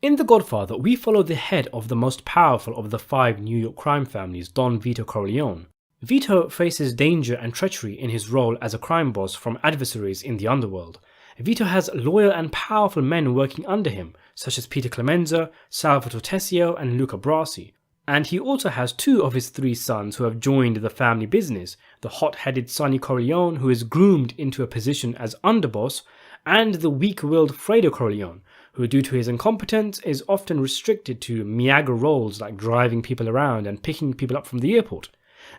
In The Godfather, we follow the head of the most powerful of the 5 New York crime families, Don Vito Corleone. Vito faces danger and treachery in his role as a crime boss from adversaries in the underworld. Vito has loyal and powerful men working under him, such as Peter Clemenza, Salvatore Tessio, and Luca Brasi. And he also has 2 of his 3 sons who have joined the family business, the hot-headed Sonny Corleone, who is groomed into a position as underboss, and the weak-willed Fredo Corleone, who due to his incompetence is often restricted to Miaga roles like driving people around and picking people up from the airport.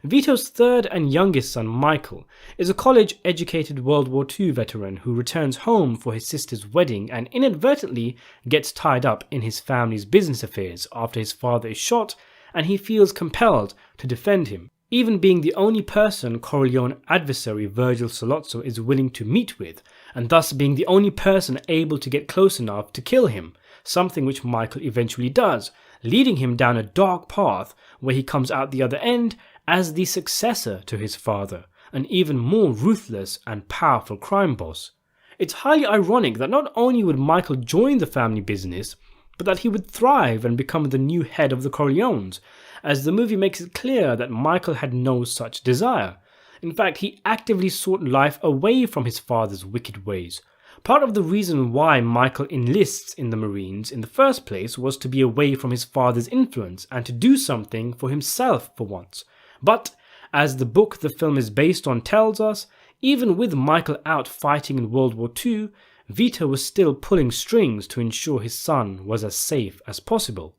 Vito's 3rd and youngest son, Michael, is a college-educated World War II veteran who returns home for his sister's wedding and inadvertently gets tied up in his family's business affairs after his father is shot, and he feels compelled to defend him, even being the only person Corleone adversary Virgil Sollozzo is willing to meet with, and thus being the only person able to get close enough to kill him, something which Michael eventually does, leading him down a dark path where he comes out the other end as the successor to his father, an even more ruthless and powerful crime boss. It's highly ironic that not only would Michael join the family business, but that he would thrive and become the new head of the Corleones, as the movie makes it clear that Michael had no such desire. In fact, he actively sought life away from his father's wicked ways. Part of the reason why Michael enlists in the Marines in the first place was to be away from his father's influence and to do something for himself for once. But, as the book the film is based on tells us, even with Michael out fighting in World War II, Vito was still pulling strings to ensure his son was as safe as possible.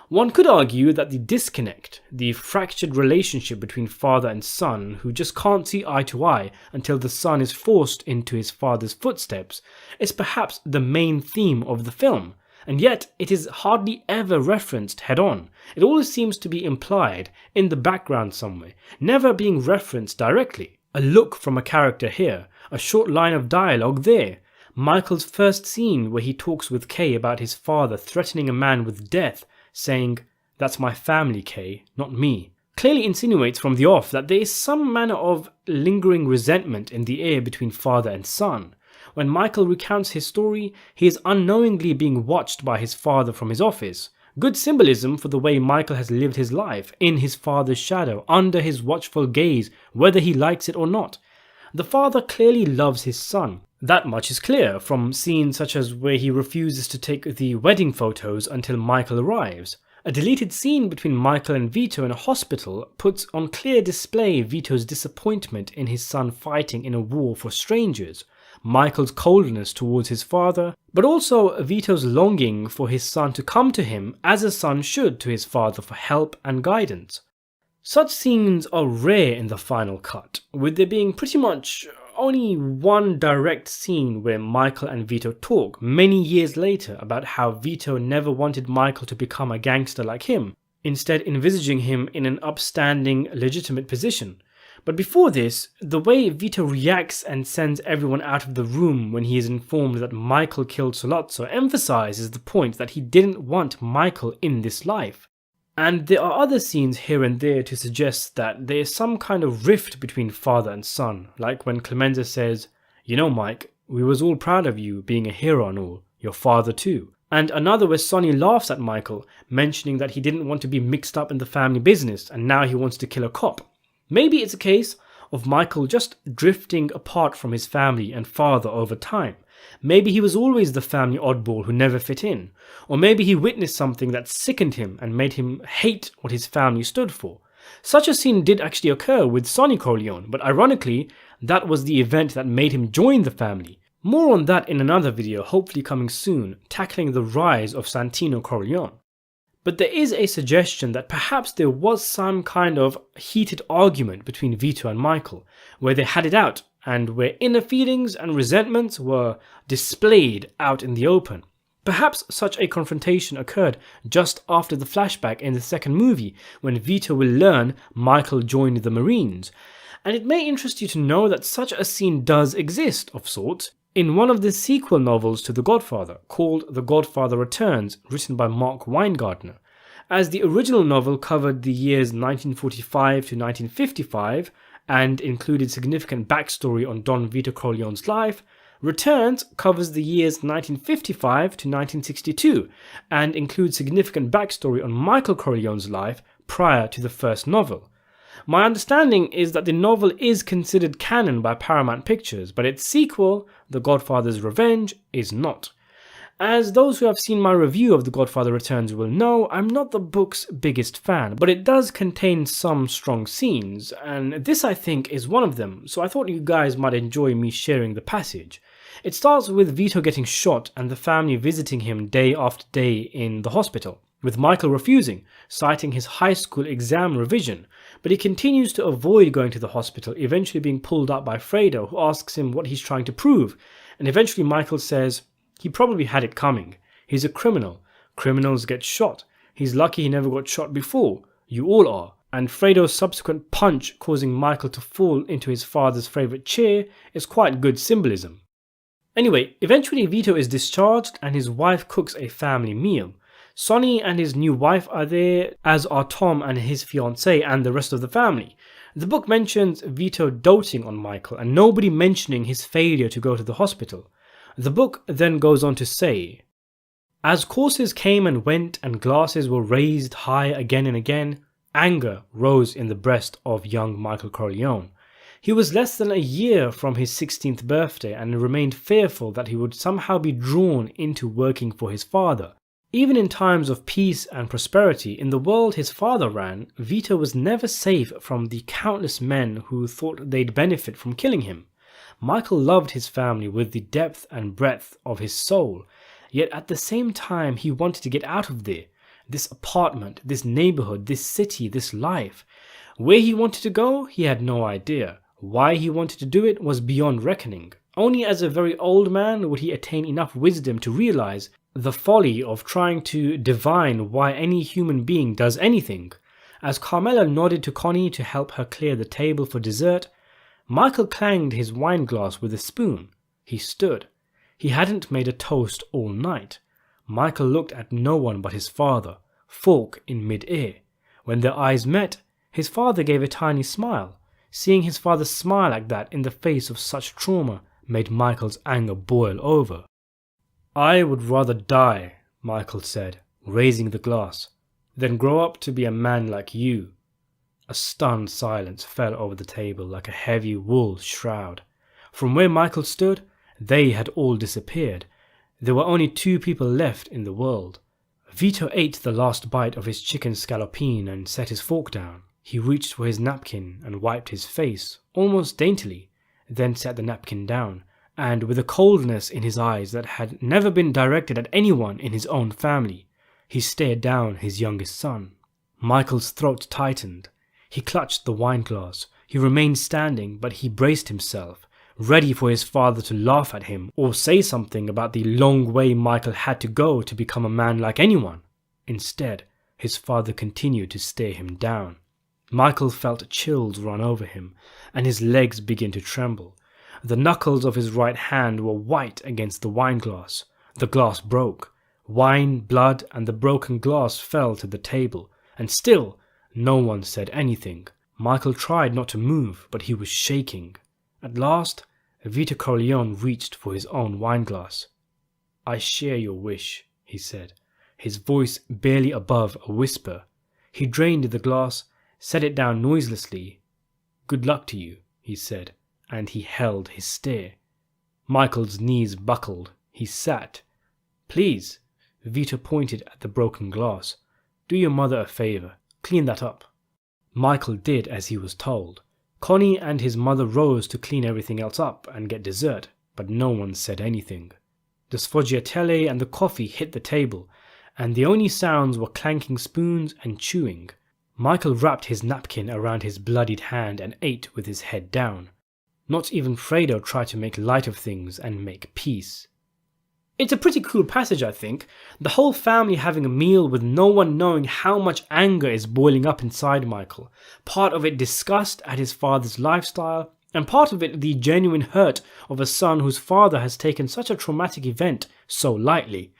One could argue that the disconnect, the fractured relationship between father and son who just can't see eye to eye until the son is forced into his father's footsteps, is perhaps the main theme of the film, and yet it is hardly ever referenced head-on. It always seems to be implied, in the background somewhere, never being referenced directly. A look from a character here, a short line of dialogue there, Michael's first scene where he talks with Kay about his father threatening a man with death, saying, "That's my family, Kay, not me," clearly insinuates from the off that there is some manner of lingering resentment in the air between father and son. When Michael recounts his story, he is unknowingly being watched by his father from his office. Good symbolism for the way Michael has lived his life, in his father's shadow, under his watchful gaze, whether he likes it or not. The father clearly loves his son. That much is clear from scenes such as where he refuses to take the wedding photos until Michael arrives. A deleted scene between Michael and Vito in a hospital puts on clear display Vito's disappointment in his son fighting in a war for strangers, Michael's coldness towards his father, but also Vito's longing for his son to come to him as a son should to his father for help and guidance. Such scenes are rare in the final cut, with there being pretty much only one direct scene where Michael and Vito talk many years later about how Vito never wanted Michael to become a gangster like him, instead envisaging him in an upstanding, legitimate position. But before this, the way Vito reacts and sends everyone out of the room when he is informed that Michael killed Sollozzo emphasizes the point that he didn't want Michael in this life. And there are other scenes here and there to suggest that there is some kind of rift between father and son, like when Clemenza says, "You know, Mike, we was all proud of you being a hero and all, your father too." And another where Sonny laughs at Michael, mentioning that he didn't want to be mixed up in the family business and now he wants to kill a cop. Maybe it's a case of Michael just drifting apart from his family and father over time. Maybe he was always the family oddball who never fit in. Or maybe he witnessed something that sickened him and made him hate what his family stood for. Such a scene did actually occur with Sonny Corleone, but ironically, that was the event that made him join the family. More on that in another video, hopefully coming soon, tackling the rise of Santino Corleone. But there is a suggestion that perhaps there was some kind of heated argument between Vito and Michael, where they had it out, and where inner feelings and resentments were displayed out in the open. Perhaps such a confrontation occurred just after the flashback in the second movie, when Vito will learn Michael joined the Marines. And it may interest you to know that such a scene does exist, of sorts, in one of the sequel novels to The Godfather, called The Godfather Returns, written by Mark Weingartner. As the original novel covered the years 1945 to 1955, and included significant backstory on Don Vito Corleone's life, Returns covers the years 1955 to 1962 and includes significant backstory on Michael Corleone's life prior to the first novel. My understanding is that the novel is considered canon by Paramount Pictures, but its sequel, The Godfather's Revenge, is not. As those who have seen my review of The Godfather Returns will know, I'm not the book's biggest fan, but it does contain some strong scenes, and this I think is one of them, so I thought you guys might enjoy me sharing the passage. It starts with Vito getting shot and the family visiting him day after day in the hospital, with Michael refusing, citing his high school exam revision, but he continues to avoid going to the hospital, eventually being pulled up by Fredo, who asks him what he's trying to prove, and eventually Michael says, he probably had it coming. He's a criminal. Criminals get shot. He's lucky he never got shot before. You all are. And Fredo's subsequent punch causing Michael to fall into his father's favourite chair is quite good symbolism. Anyway, eventually Vito is discharged and his wife cooks a family meal. Sonny and his new wife are there, as are Tom and his fiancée and the rest of the family. The book mentions Vito doting on Michael and nobody mentioning his failure to go to the hospital. The book then goes on to say, as courses came and went and glasses were raised high again and again, anger rose in the breast of young Michael Corleone. He was less than a year from his 16th birthday and remained fearful that he would somehow be drawn into working for his father. Even in times of peace and prosperity in the world his father ran, Vito was never safe from the countless men who thought they'd benefit from killing him. Michael loved his family with the depth and breadth of his soul, yet at the same time he wanted to get out of there. This apartment, this neighborhood, this city, this life. Where he wanted to go, he had no idea. Why he wanted to do it was beyond reckoning. Only as a very old man would he attain enough wisdom to realize the folly of trying to divine why any human being does anything. As Carmela nodded to Connie to help her clear the table for dessert, Michael clanged his wineglass with a spoon. He stood. He hadn't made a toast all night. Michael looked at no one but his father, fork in mid-air. When their eyes met, his father gave a tiny smile. Seeing his father smile like that in the face of such trauma made Michael's anger boil over. I would rather die, Michael said, raising the glass, than grow up to be a man like you. A stunned silence fell over the table like a heavy wool shroud. From where Michael stood, they had all disappeared. There were only two people left in the world. Vito ate the last bite of his chicken scallopine and set his fork down. He reached for his napkin and wiped his face, almost daintily, then set the napkin down, and with a coldness in his eyes that had never been directed at anyone in his own family, he stared down his youngest son. Michael's throat tightened. He clutched the wineglass. He remained standing, but he braced himself, ready for his father to laugh at him or say something about the long way Michael had to go to become a man like anyone. Instead, his father continued to stare him down. Michael felt chills run over him, and his legs began to tremble. The knuckles of his right hand were white against the wineglass. The glass broke. Wine, blood, and the broken glass fell to the table, and still no one said anything. Michael tried not to move, but he was shaking. At last, Vito Corleone reached for his own wineglass. I share your wish, he said, his voice barely above a whisper. He drained the glass, set it down noiselessly. Good luck to you, he said, and he held his stare. Michael's knees buckled. He sat. Please, Vito pointed at the broken glass. Do your mother a favour. Clean that up. Michael did as he was told. Connie and his mother rose to clean everything else up and get dessert, but no one said anything. The sfogliatelle and the coffee hit the table, and the only sounds were clanking spoons and chewing. Michael wrapped his napkin around his bloodied hand and ate with his head down. Not even Fredo tried to make light of things and make peace. It's a pretty cool passage, I think. The whole family having a meal with no one knowing how much anger is boiling up inside Michael. Part of it disgust at his father's lifestyle, and part of it the genuine hurt of a son whose father has taken such a traumatic event so lightly.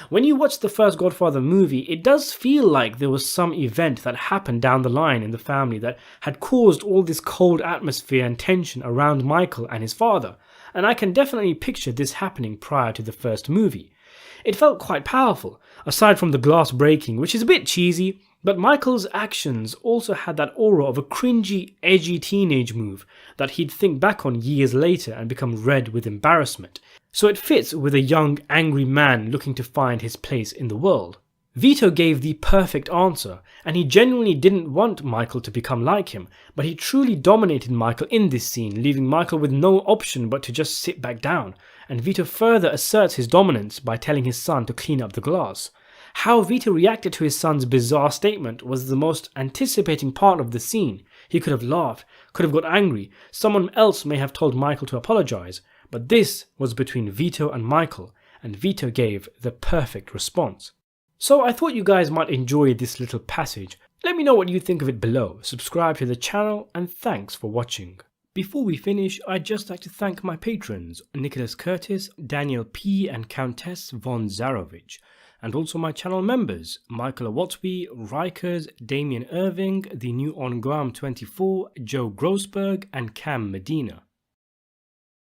When you watch the first Godfather movie, it does feel like there was some event that happened down the line in the family that had caused all this cold atmosphere and tension around Michael and his father, and I can definitely picture this happening prior to the first movie. It felt quite powerful, aside from the glass breaking, which is a bit cheesy, but Michael's actions also had that aura of a cringy, edgy teenage move that he'd think back on years later and become red with embarrassment. So it fits with a young, angry man looking to find his place in the world. Vito gave the perfect answer, and he genuinely didn't want Michael to become like him, but he truly dominated Michael in this scene, leaving Michael with no option but to just sit back down, and Vito further asserts his dominance by telling his son to clean up the glass. How Vito reacted to his son's bizarre statement was the most anticipating part of the scene. He could have laughed, could have got angry, someone else may have told Michael to apologize, but this was between Vito and Michael, and Vito gave the perfect response. So I thought you guys might enjoy this little passage. Let me know what you think of it below, subscribe to the channel, and thanks for watching. Before we finish, I'd just like to thank my patrons, Nicholas Curtis, Daniel P. and Countess von Zarovich, and also my channel members, Michael Awatwi, Rikers, Damien Irving, the new on Guam 24, Joe Grossberg, and Cam Medina.